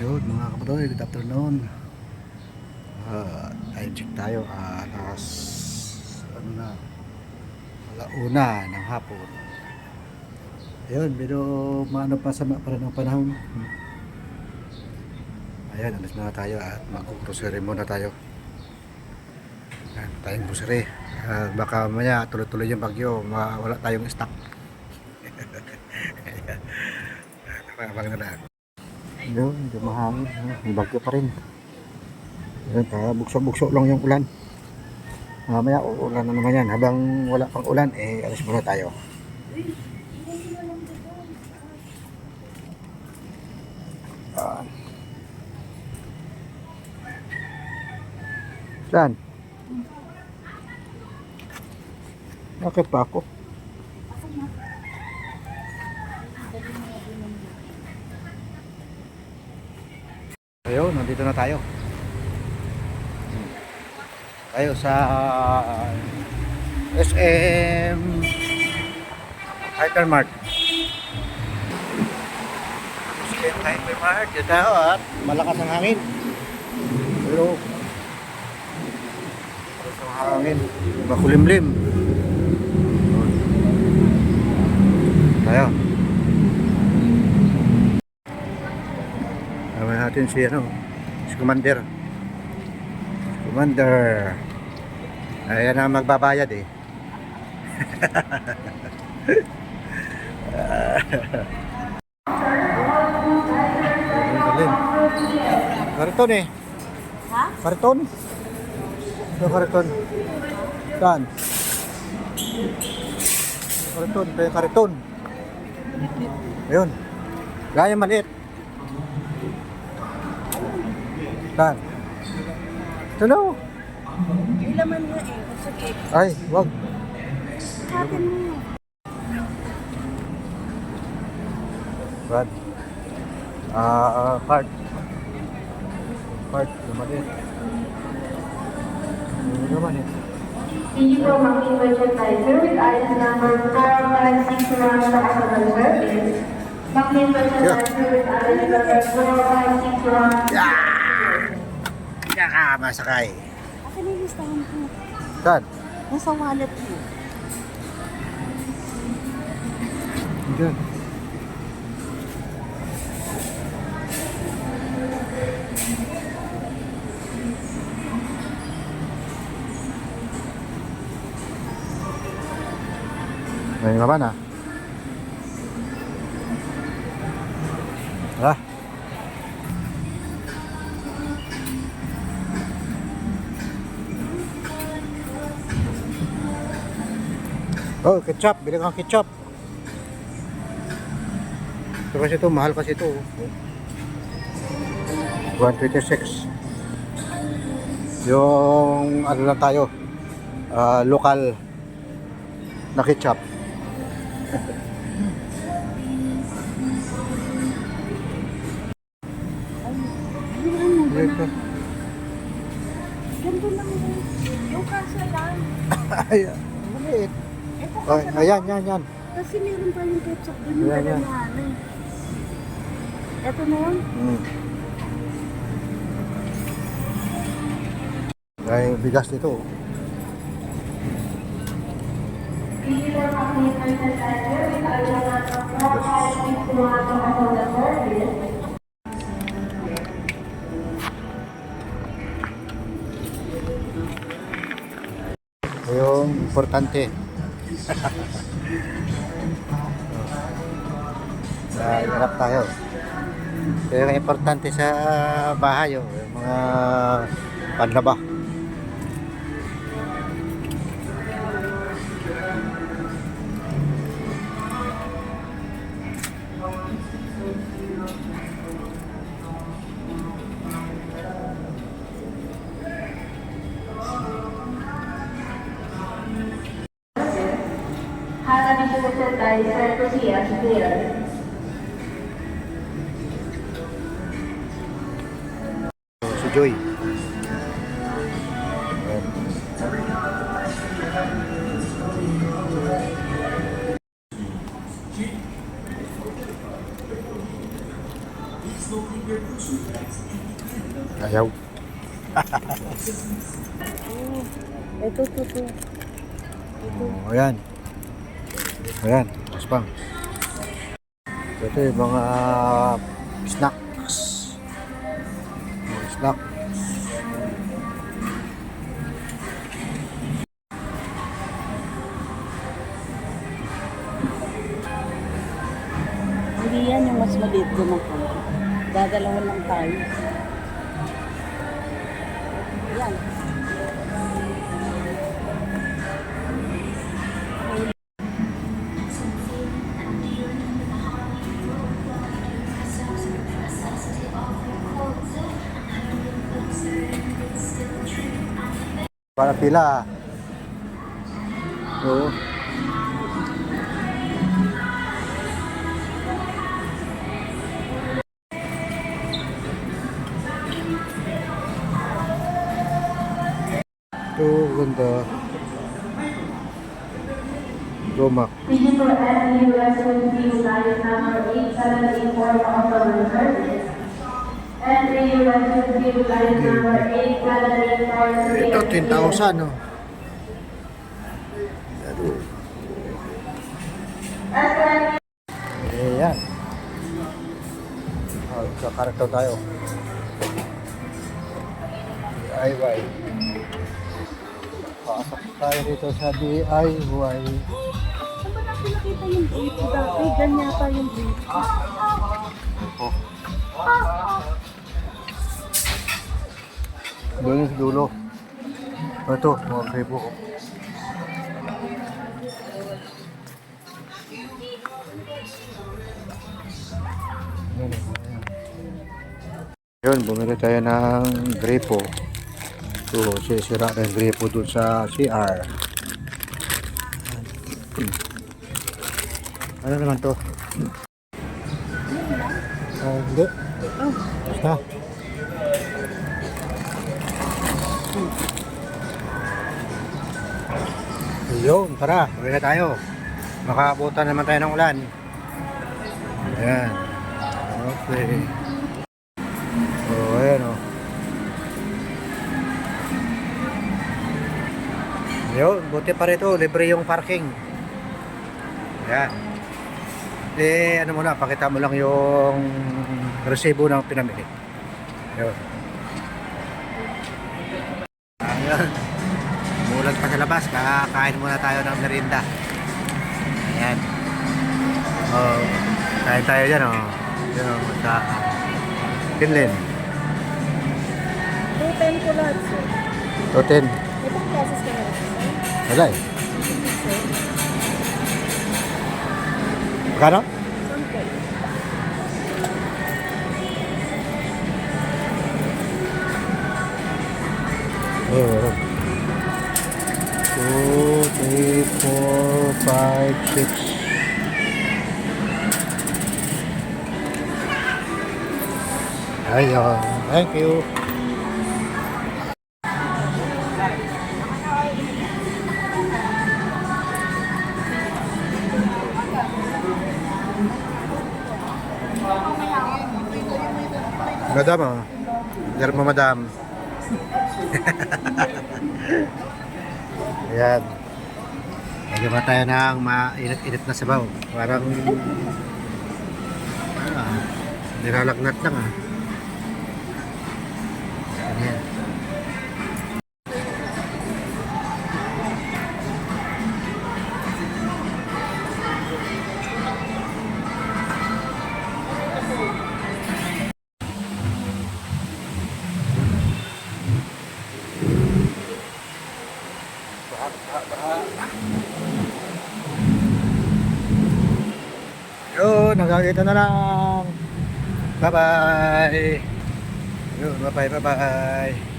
Yun mga kapadoy, good afternoon. Time check tayo, alas ano na, alauna ng hapon. Ayun, pero maano pa sa para ng panahon. Ayan, alis na tayo at mag-grocery muna tayo. Ayan, tayong grocery. Baka mamaya tuloy-tuloy yung bagyo, wala tayong stock. Abang na lang. Yun, hindi mahangin. May bagyo pa rin. Ayan, bukso-bukso lang yung ulan. Mamaya uulan na naman yan. Habang wala pang ulan, alis muna tayo. Saan? Bakit pa ako? Ayun, nandito na tayo. Tayo sa SM Hypermart. SM Hypermart, dito tayo at malakas ang hangin. Pero malakas ang hangin, makulimlim. Tayo. Naman natin si si Commander. Commander. Ayan na magbabayad eh. Kariton eh. Ha? Kariton? Ito kariton. Saan? Kariton. Ito yung kariton. Ayun. Gaya maliit. Saan? Ito na oh. May laman nga eh. Sige. Ay, wag. Hatin mo. Brad. Card. Card, lumalit. Ano naman eh? Digital Marketing Merchandiser with item number 4561 sa customer service. Marketing Merchandiser with item number 4561. Kaya ka masakay. Akin yung listahan ko. Saan? Nasa wallet ko. Diyan. May laman ah. Tara. Oh, ketchup. Bili kang ketchup. Ito kasi ito, mahal kasi ito. 126. Yung ano lang tayo, lokal na ketchup. Ganto lang yun. Yung kasa lang. Ay, maliit. Ito Ay, kasa ayan, lang. yan. Kasi meron pa yung ketchup doon yung Yan, yan. kadalahan. Ito na yun. Ay, bigas nito. Digital Marketing Merchandiser with item number 4561 sa customer service. Yung importante. Harap tayo. Kaya yung importante sa bahay, yung mga panlaba. Had additional merchandiser to see us there. Si Joy. Ayaw. Ito. Ayan. Ayan. Mas pang. Ito yung mga snacks. Mga snack. Hindi yan yung mas maliit doon ng konti. Dadalawan lang tayo. Yan. Para pila. Oo. Ito, ganda. Roma. Speaking for NU Rescue Team Line number 8784 October service. NU Rescue Team Line number 8784 Ito, 10,000, no? Ayan. Sa karakter tayo. DIY. Pasok tayo dito sa DIY. Saan ba natin nakita yung brief? Dati, ganyan pa yung brief. Oh. Doon yung sa dulo. Ito, mga gripo. Yun, bumili tayo ng gripo. So, sisira na yung gripo dun sa CR. Ano naman to? Hindi. Basta. Yun, tara, uwi na tayo. Makaabutan naman tayo ng ulan. Ayan. Okay. So, ayan o. Yun, buti pa rito, libre yung parking. Ayan. Ano muna, pakita mo lang yung resibo ng pinamili. Yun. Ayan. Mulat pa sa labas, kakain muna tayo ng merienda. Ayan. Oh, kain tayo dyan, oh. Yan, oh, sa Finland. 210 ko lahat, sir. 210. Itong classes ka na, sir. Wala eh. Magkano? Siyempre. Oh, meron. 2, 3, 4, 5, 6. Ayun. Thank you. Madam, ah. Diyan mo, madam. Ayan. Lagyan ba tayo ng mainit-init na sabaw? Parang nilalagnat lang, ah. Ayan. Yun, nagkakita na lang. Bye-bye. Yun, bye-bye, bye-bye.